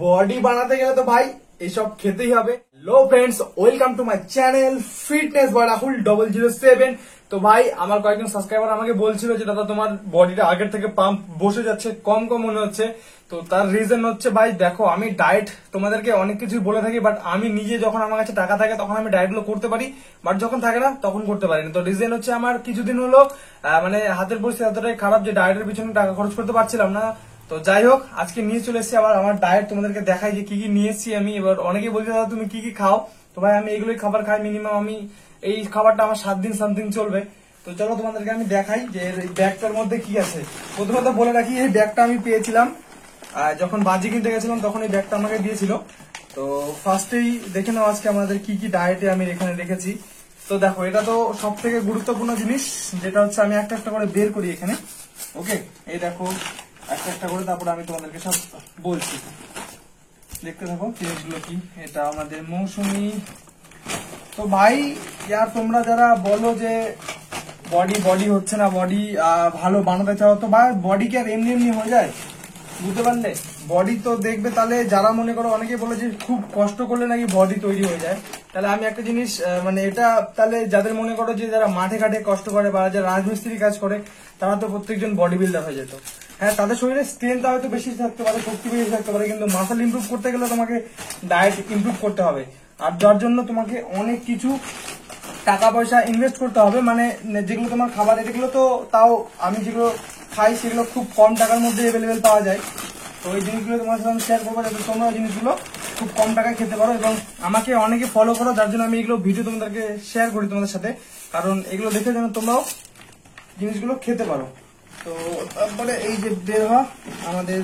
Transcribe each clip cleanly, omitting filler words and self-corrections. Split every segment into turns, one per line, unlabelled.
Body বানাতে গেলে তো ভাই এইসব খেতেই হবে। লো friends, welcome to my channel fitness boy Rahul 007। তো ভাই আমার কয়েকজন সাবস্ক্রাইবার আমাকে বলছিল যে দাদা তোমার বডিটা আগের থেকে পাম্প বসে যাচ্ছে, কম কম মনে হচ্ছে। তো তার রিজন হচ্ছে ভাই দেখো, আমি ডায়েট তোমাদেরকে অনেক কিছু বলে থাকি, বাট আমি নিজে যখন আমার কাছে টাকা থাকে তখন আমি ডায়েট গুলো করতে পারি, বাট যখন থাকে না তখন করতে পারি না। তো রিজন হচ্ছে আমার কিছুদিন হলো মানে হাতের পরিস্থিতি এতটাই খারাপ যে ডায়েটের পিছনে টাকা খরচ করতে পারছিলাম না। তো যাই হোক, আজকে নিয়ে চলে এসেছি আবার আমার ডায়েট তোমাদেরকে দেখাই যে কি কি নিয়ে এসেছি আমি। এবার অনেকেই বলছে দাদা তুমি কি কি খাও, তো ভাই আমি এগুলোই খাবার খাই। মিনিমাম আমি এই খাবারটা আমার 7 দিন সামথিং চলবে। তো চলো তোমাদেরকে আমি দেখাই যে এই ব্যাগটার মধ্যে কি আছে। প্রথমত বলে রাখি, এই ব্যাগটা আমি পেয়েছিলাম যখন বাজি কিনতে গেছিলাম, তখন এই ব্যাগটা আমাকে দিয়েছিল। তো ফার্স্টেই দেখে নাও আজকে আমাদের কি কি ডায়েটে আমি এখানে রেখেছি। তো দেখো, এটা তো সব থেকে গুরুত্বপূর্ণ জিনিস, যেটা হচ্ছে আমি একটা একটা করে বের করি এখানে। ওকে, এই দেখো একটা একটা করে, তারপরে আমি তোমাদেরকে সব বলছি। দেখতে থাকো জিনিসগুলো কি। এটা আমাদের মৌসুমি। তো ভাই ইয়ার তোমরা যারা বলো যে বডি হচ্ছে না, বডি ভালো বানাতে চাও, তো ভাই বডি কি আর এমনি এমনি হয়ে যায়? বুঝতে পারলে, বডি তো দেখবে তাহলে যারা মনে করো, অনেকে বলে যে খুব কষ্ট করলে নাকি বডি তৈরি হয়ে যায়। তাহলে আমি একটা জিনিস মানে এটা তাহলে যাদের মনে করো যে যারা মাঠে ঘাটে কষ্ট করে বা যারা রাজমিস্ত্রি কাজ করে, তারা তো প্রত্যেকজন বডি বিল্ডার হয়ে যেত। হ্যাঁ, তাদের শরীরে স্ট্রেংথ হয়তো বেশি থাকতে পারে, শক্তি বেশি থাকতে পারে, কিন্তু মাসল ইমপ্রুভ করতে গেলে তোমাকে ডায়েট ইমপ্রুভ করতে হবে। আর যার জন্য তোমাকে অনেক কিছু টাকা পয়সা ইনভেস্ট করতে হবে। মানে যেগুলো তোমার খাবার, এগুলো তো তাও আমি যেগুলো খাই সেগুলো খুব কম টাকার মধ্যে অ্যাভেলেবেল পাওয়া যায়। তো ওই জিনিসগুলো তোমার সাথে আমি শেয়ার করবো, যাতে তোমরা ওই জিনিসগুলো খুব কম টাকায় খেতে পারো। এবং আমাকে অনেকে ফলো করো, যার জন্য আমি এগুলো ভিডিও তোমাদেরকে শেয়ার করি তোমাদের সাথে, কারণ এগুলো দেখে যেন তোমরাও জিনিসগুলো খেতে পারো। তো তারপরে এই যে বের হওয়া আমাদের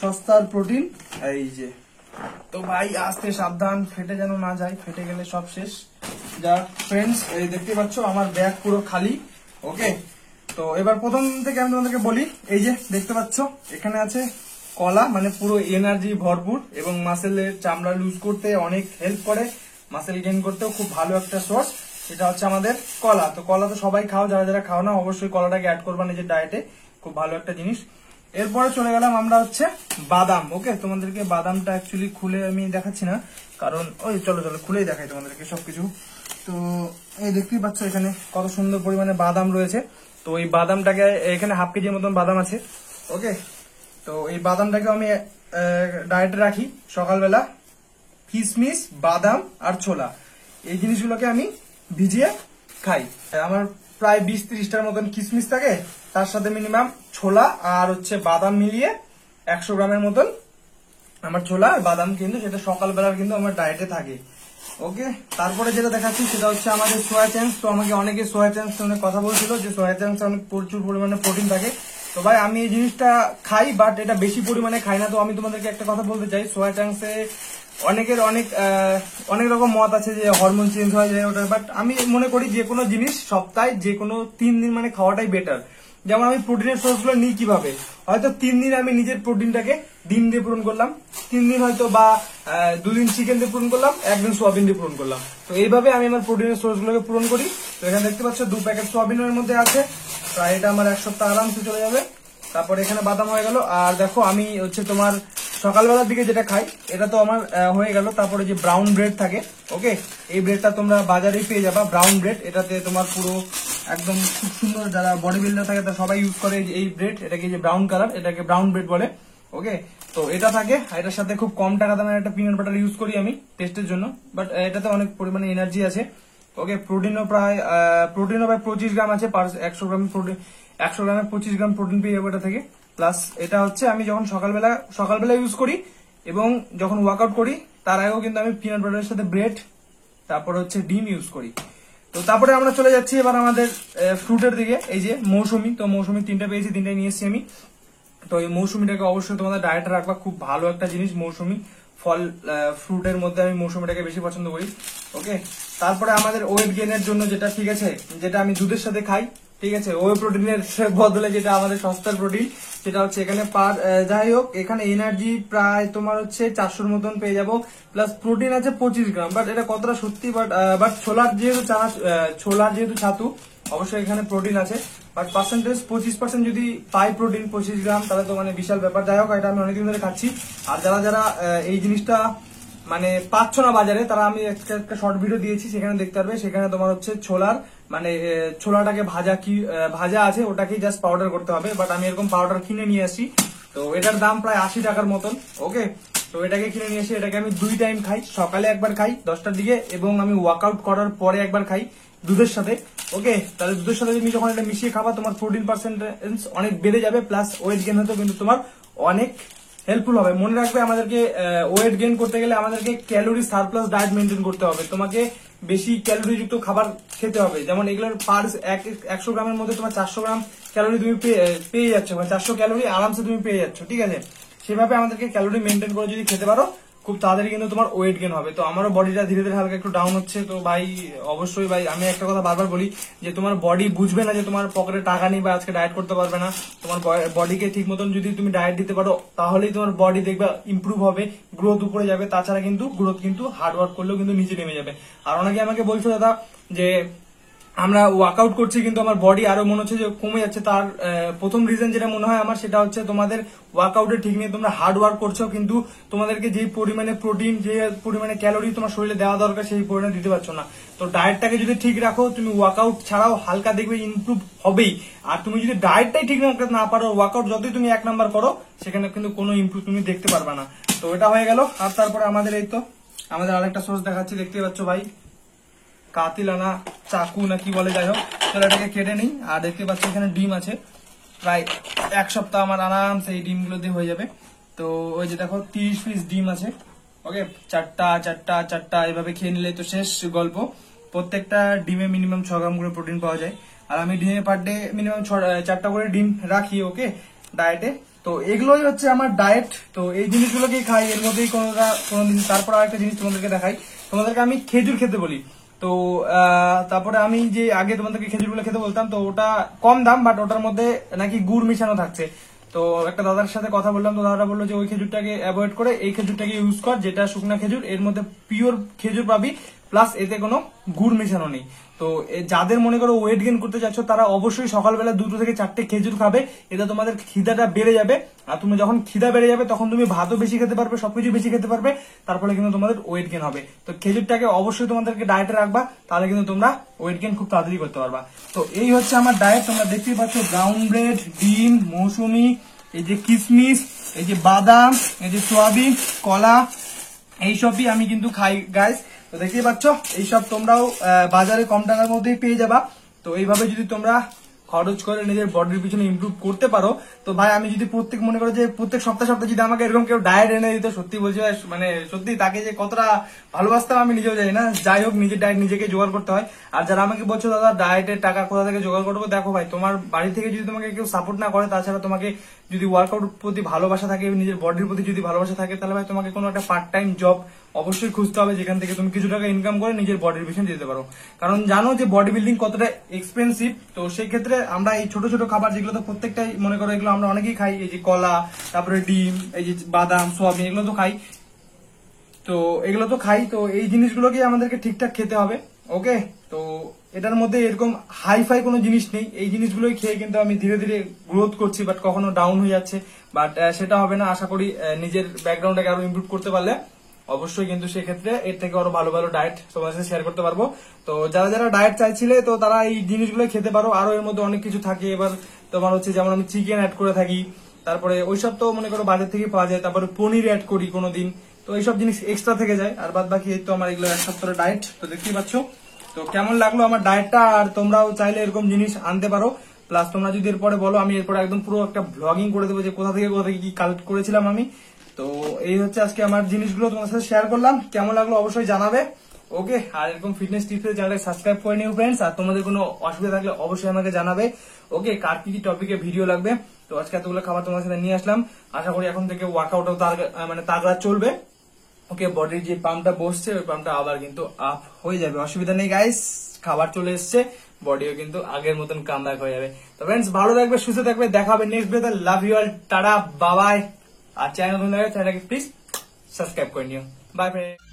সস্তার প্রোটিন, এই যে। তো ভাই আস্তে সাবধান, ফেটে যেন না যায়, ফেটে গেলে সব শেষ। যা ফ্রেন্ডস, এই দেখতে পাচ্ছ আমার ব্যাগ পুরো খালি। ওকে, তো এবার প্রথম থেকে আমি তোমাদেরকে বলি। এই যে দেখতে পাচ্ছ এখানে আছে কলা, মানে পুরো এনার্জি ভরপুর এবং মাসেলের চামড়া লুজ করতে অনেক হেল্প করে, মাসেল গেইন করতেও খুব ভালো একটা সোর্স। এটা হচ্ছে আমাদের কলা। তো কলা তো সবাই খাও, যারা যারা খাও না অবশ্যই কলাটাকে অ্যাড করবা নিজের ডায়েটে, খুব ভালো একটা জিনিস। এরপরে চলে গেলাম আমরা হচ্ছে বাদাম। ওকে, তোমাদেরকে বাদামটা অ্যাকচুয়ালি খুলে আমি দেখাচ্ছি না, কারণ ওই চলো খুলেই দেখাই তোমাদেরকে সবকিছু। তো এই দেখতেই পাচ্ছ এখানে কত সুন্দর পরিমাণে বাদাম রয়েছে। তো এই বাদামটাকে এখানে হাফ কেজির মতন বাদাম আছে। ওকে, তো এই বাদামটাকে আমি ডায়েটে রাখি সকালবেলা। কিশমিশ, বাদাম আর ছোলা, এই জিনিসগুলোকে আমি ভিজিয়ে খাই। আমার প্রায় 20-30টার মতন কিশমিশ থাকে, তার সাথে মিনিমাম ছোলা আর হচ্ছে বাদাম মিলিয়ে 100 গ্রামের মতন আমার ছোলা আর বাদাম, কিন্তু সেটা সকালবেলার কিন্তু আমার ডায়েটে থাকে। ওকে, তারপরে যেটা দেখাচ্ছি সেটা হচ্ছে আমাদের সোয়া চাংস। তো আমাকে অনেকে সোয়া চাংস অনেক কথা বলছিল যে সোয়া চাংস অনেক প্রচুর পরিমাণে প্রোটিন থাকে। তো ভাই আমি এই জিনিসটা খাই, বাট এটা বেশি পরিমাণে খাই না। তো আমি তোমাদেরকে একটা কথা বলতে চাই, সোয়া চাংসে অনেকের অনেক রকম মত আছে যে হরমোন চেঞ্জ হয়ে যায় ওটা, বাট আমি মনে করি যে কোনো জিনিস সপ্তাহে যে কোনো 3 দিন মানে খাওয়াটাই বেটার। যেমন আমি প্রোটিনের সোর্স গুলো নিই কিভাবে, হয়তো 3 দিন আমি নিজের প্রোটিনটাকে ডিম দিয়ে পূরণ করলাম, 3 দিন হয়তো বা 2 দিন চিকেন দিয়ে পূরণ করলাম, 1 দিন সোয়াবিন দিয়ে পূরণ করলাম। তো এইভাবে আমি আমার প্রোটিনের সোর্স গুলোকে পূরণ করি। তো এখানে দেখতে পাচ্ছ 2 প্যাকেট সোয়াবিনের মধ্যে আছে, প্রায় এটা আমার 1 সপ্তাহ আরামসে চলে যাবে। তারপর এখানে বাদাম হয়ে গেল। আর দেখো আমি হচ্ছে তোমার সকালবেলার দিকে যেটা খাই, এটা তো আমার হয়ে গেল। তারপরে যে ব্রাউন ব্রেড থাকে, ওকে, এই ব্রেডটা তোমরা বাজারেই পেয়ে যাবা, ব্রাউন ব্রেড। এটাতে তোমার পুরো একদম খুব সুন্দর, যারা বডি বিল্ডার থাকে তারা সবাই ইউজ করে এই ব্রেড। এটাকে যে ব্রাউন কালার, এটাকে ব্রাউন ব্রেড বলে। ওকে, তো এটা থাকে। এটার সাথে খুব কম টাকা দামের একটা পিনাট বাটার ইউজ করি আমি টেস্টের জন্য, বাট এটাতে অনেক পরিমাণে এনার্জি আছে। ওকে, প্রোটিনও প্রায় 25 গ্রাম আছে পার 100 গ্রাম প্রোটিন। 100 গ্রামে 25 গ্রাম প্রোটিন পেয়ে যাবো এটা থেকে। প্লাস এটা হচ্ছে আমি যখন সকালবেলা ইউজ করি এবং যখন ওয়ার্কআউট করি তার আগেও কিন্তু আমি পিনাট বাটারের সাথে ব্রেড, তারপর হচ্ছে ডিম ইউজ করি। তো তারপরে আমরা চলে যাচ্ছি এবার আমাদের ফ্রুটের দিকে। এই যে মৌসুমি, তো মৌসুমি 3টা পেয়েছি, 3টাই নিয়ে এসেছি আমি। তো এই মৌসুমিটাকে অবশ্যই তোমাদের ডায়েটে রাখবা, খুব ভালো একটা জিনিস মৌসুমি ফল। ফ্রুটের মধ্যে আমি মৌসুমিটাকে বেশি পছন্দ করি। ওকে, তারপরে আমাদের ওয়েট গেইনের জন্য যেটা, ঠিক আছে, যেটা আমি দুধের সাথে খাই, ঠিক আছে, ওয়ে প্রোটিনের বদলে যেটা আমাদের সস্তার প্রোটিন, সেটা হচ্ছে এখানে যাই হোক, এখানে এনার্জি প্রায় তোমার হচ্ছে 400-র মতন পেয়ে যাবো। প্লাস প্রোটিন আছে 25 গ্রাম, বাট এটা কতটা সত্যি, বাট ছোলার যেহেতু ছাতু, অবশ্যই এখানে প্রোটিন আছে, বাট পার্সেন্টেজ 25% যদি পাই প্রোটিন 25 গ্রাম, তাহলে তো মানে বিশাল ব্যাপার। যাই হোক, এটা আমি অনেকদিন ধরে খাচ্ছি। আর যারা যারা এই জিনিসটা মানে পাচ্ছ না বাজারে, তারা আমি একটা শর্ট ভিডিও দিয়েছি, সেখানে দেখতে পারবে। সেখানে তোমার হচ্ছে ছোলার মানে ছোলাটাকে ভাজা আছে, ওটাকেই জাস্ট পাউডার করতে হবে। বাট আমি এরকম পাউডার কিনে নিয়ে আসি, তো এটার দাম প্রায় 80 টাকার মতন। ওকে, তো এটাকে কিনে নিয়ে এসে এটাকে আমি 2 টাইম খাই, সকালে একবার খাই 10টার দিকে, এবং আমি ওয়ার্কআউট করার পরে একবার খাই দুধের সাথে। ওকে, তাহলে দুধের সাথে তুমি যখন এটা মিশিয়ে খাবা, তোমার প্রোটিন পার্সেন্টেজ অনেক বেড়ে যাবে, প্লাস ওয়েট গেইন হতেও কিন্তু তোমার অনেক হেল্পফুল হবে। মনে রাখবে, আমাদেরকে ওয়েট গেইন করতে গেলে আমাদেরকে ক্যালোরি সারপ্লাস ডায়েট মেনটেন করতে হবে। তোমাকে বেশি ক্যালোরি যুক্ত খাবার খেতে হবে। যেমন এগুলোর পার 100 গ্রামের মধ্যে তোমার 400 গ্রাম ক্যালোরি তুমি পেয়ে যাচ্ছ, মানে 400 ক্যালোরি আরামসে তুমি পেয়ে যাচ্ছ। ঠিক আছে, সেভাবে আমাদেরকে ক্যালোরি মেনটেন করে যদি খেতে পারো, খুব তাড়াতাড়ি কিন্তু তোমার ওয়েট গেইন হবে। তো আমারও বডিটা ধীরে ধীরে হালকা একটু ডাউন হচ্ছে। তো ভাই অবশ্যই ভাই, আমি একটা কথা বারবার বলি যে তোমার বডি বুঝবে না যে তোমার পকেটে টাকা নেই বা আজকে ডায়েট করতে পারবে না। তোমার বডিকে ঠিক মতন যদি তুমি ডায়েট দিতে পারো, তাহলেই তোমার বডি দেখবে ইমপ্রুভ হবে, গ্রোথ উপরে যাবে। তাছাড়া কিন্তু গ্রোথ কিন্তু হার্ড ওয়ার্ক করলেও কিন্তু নিচে নেমে যাবে। আর অনেকে আমাকে বলছো দাদা যে আমরা ওয়ার্কআউট করছি কিন্তু আমার বডি আরো মনে হচ্ছে যে কমে যাচ্ছে। তার প্রথম রিজন যেটা মনে হয় আমার, সেটা হচ্ছে তোমাদের ওয়ার্কআউটের ঠিক নেই। তোমরা হার্ড ওয়ার্ক করছো, কিন্তু তোমাদেরকে যে পরিমাণে প্রোটিন, যে পরিমাণে ক্যালোরি তোমার শরীরে দেওয়া দরকার, সেই পরিমাণে দিতে পারছো না। তো ডায়েটটাকে যদি ঠিক রাখো, তুমি ওয়ার্কআউট ছাড়াও হালকা দেখবে ইমপ্রুভ হবেই। আর তুমি যদি ডায়েটটাই ঠিক না পারো, ওয়ার্কআউট যতই তুমি 1 নাম্বার করো, সেখানে কিন্তু কোনো ইমপ্রুভ তুমি দেখতে পারবে না। তো এটা হয়ে গেল। আর তারপরে আমাদের এই তো আমাদের আরেকটা সোর্স দেখাচ্ছি, দেখতে পাচ্ছ ভাই, কাতিলানা চাকু না কি বলে, যাই হোক, চলো এটাকে কেটে নিই। আর দেখতে পাচ্ছি এখানে ডিম আছে, প্রায় 1 সপ্তাহ আমার আরামসে এই ডিমগুলো দিয়ে হয়ে যাবে। তো ওই যে দেখো 30 পিস ডিম আছে। ওকে, চারটা এভাবে খেয়ে নিলে তো শেষ গল্প। প্রত্যেকটা ডিমে মিনিমাম 6 গ্রাম করে প্রোটিন পাওয়া যায়। আর আমি ডিমে পার ডে মিনিমাম 4টা করে ডিম রাখি। ওকে, ডায়েটে। তো এগুলোই হচ্ছে আমার ডায়েট। তো এই জিনিসগুলোকেই খাই, এর মধ্যেই কোনোদিন। তারপর আরেকটা জিনিস তোমাদেরকে দেখাই, তোমাদেরকে আমি খেজুর খেতে বলি। তো তারপরে আমি যে আগে তোমাদেরকে খেজুরগুলো খেতে বলতাম, তো ওটা কম দাম, বাট ওটার মধ্যে নাকি গুড় মিশানো থাকছে। তো একটা দাদার সাথে কথা বললাম, তো দাদাটা বললো যে ওই খেজুরটাকে অ্যাভয়েড করে এই খেজুরটাকে ইউজ কর, যেটা শুকনা খেজুর, এর মধ্যে পিওর খেজুর পাবি, প্লাস এতে কোনো গুড় মিশানো নেই। তো যাদের মনে করো ওয়েট গেইন করতে চাচ্ছ, তারা অবশ্যই সকালবেলা 2 থেকে 4টে খেজুর খাবে। এতে তোমাদের খিদাটা বেড়ে যাবে। আর তুমি যখন খিদা বেড়ে যাবে, তখন তুমি ভাতও বেশি খেতে পারবে, সবকিছু বেশি খেতে পারবে, তারপরে কিন্তু তোমাদের ওয়েট গেইন হবে। তো খেজুরটাকে অবশ্যই তোমাদেরকে ডায়েটে রাখবা, তাহলে কিন্তু তোমরা ওয়েট গেইন খুব তাড়াতাড়ি করতে পারবা। তো এই হচ্ছে আমার ডায়েট। তোমরা দেখতেই পাচ্ছ, ব্রাউন ব্রেড, ডিম, মৌসুমি, এই যে কিশমিশ, এই যে বাদাম, এই যে সোয়াবিন, কলা, এইসবই আমি কিন্তু খাই গাইস। তো দেখতেই পাচ্ছ, এইসব তোমরাও বাজারে কম টাকার মধ্যেই পেয়ে যাবা। তো এইভাবে যদি তোমরা খরচ করে নিজের বডির পিছনে ইমপ্রুভ করতে পারো, তো ভাই আমি যদি মনে করো যে প্রত্যেক সপ্তাহে যদি আমাকে এরকম কেউ ডায়েট এনে দিত, সত্যি বলছি মানে সত্যি তাকে যে কতটা ভালোবাসতাম আমি নিজেও জানি না। যাই হোক, নিজের ডায়েট নিজেকে জোগাড় করতে হয়। আর যারা আমাকে বলছো দাদা ডায়েটের টাকা কোথা থেকে জোগাড় করবো, দেখো ভাই, তোমার বাড়ি থেকে যদি তোমাকে কেউ সাপোর্ট না করে, তাছাড়া তোমাকে যদি ওয়ার্কআউট প্রতি ভালোবাসা থাকে, নিজের বডির প্রতি যদি ভালোবাসা থাকে, তাহলে ভাই তোমাকে কোনো একটা পার্ট টাইম জব অবশ্যই খুঁজতে হবে, যেখান থেকে তুমি কিছু টাকা ইনকাম করে নিজের বডির পিছনে দিতে পারো। কারণ জানো যে বডি বিল্ডিং কতটা এক্সপেন্সিভ। তো সেই ক্ষেত্রে আমরা এই ছোট ছোট খাবার, যেগুলো তো প্রত্যেকটাই মনে করো এগুলো আমরা অনেকেই খাই, এই যে কলা, তারপরে ডিম, এই যে বাদাম, সোয়াবিন, এগুলো তো খাই। তো এই জিনিসগুলোকে আমাদেরকে ঠিকঠাক খেতে হবে। ওকে, তো এটার মধ্যে এরকম হাইফাই কোনো জিনিস নেই। এই জিনিসগুলোই খেয়ে কিন্তু আমি ধীরে ধীরে গ্রোথ করছি, বাট কখনো ডাউন হয়ে যাচ্ছে। বাট সেটা হবে না। আশা করি নিজের ব্যাকগ্রাউন্ডটাকে আরো ইমপ্রুভ করতে পারলে অবশ্যই কিন্তু সেক্ষেত্রে এর থেকে আরো ভালো ভালো ডায়েট তোমার সাথে শেয়ার করতে পারবো। তো যারা যারা ডায়েট চাইছিলে, তো তারা এই জিনিসগুলো খেতে পারো। আরো এর মধ্যে অনেক কিছু থাকে। এবার তোমার হচ্ছে যেমন আমি চিকেন অ্যাড করে থাকি, তারপরে ওইসব তো মনে করো বাজার থেকে পাওয়া যায়, তারপরে পনির অ্যাড করি কোনোদিন। তো এইসব জিনিস এক্সট্রা থেকে যায়। আর বাদ বাকি এই তো আমার এগুলো 1 সপ্তাহের ডায়েট। তো দেখতেই পাচ্ছ। তো কেমন লাগলো আমার ডায়েটটা? আর তোমরাও চাইলে এরকম জিনিস আনতে পারো। প্লাস তোমরা যদি এরপরে বলো, আমি এরপরে একদম পুরো একটা ব্লগিং করে দেবো যে কোথা থেকে কি কালেক্ট করেছিলাম আমি। তো এই হচ্ছে আজকে আমার জিনিসগুলো তোমার সাথে শেয়ার করলাম। কেমন লাগলো অবশ্যই জানাবে। ওকে, আর এরকম ফিটনেস টিপস চ্যানেলটা সাবস্ক্রাইব করে নিও ফ্রেন্ডস। আর তোমাদের কোনো অসুবিধা থাকলে অবশ্যই আমাকে জানাবে। ওকে, কার কি টপিকে ভিডিও লাগবে। তো আজকে এতগুলো খাবার তোমার সাথে নিয়ে আসলাম। আশা করি এখন থেকে ওয়ার্কআউটও মানে তাগড়া চলবে। ওকে, বডির যে পাম্পটা বসছে, ওই পাম্পটা আবার কিন্তু আপ হয়ে যাবে। অসুবিধা নেই গাইস, খাবার চলে এসছে, বডিও কিন্তু আগের মতন কাম ব্যাক হয়ে যাবে। তো ফ্রেন্ডস, ভালো থাকবে, সুস্থ থাকবে, দেখা হবে নেক্সট ভিডিওতে। Love you all, tata, bye bye. আর চ্যানেল নতুন লাগে চ্যানেলটাকে প্লিজ সাবস্ক্রাইব করে নিও। Bye friend.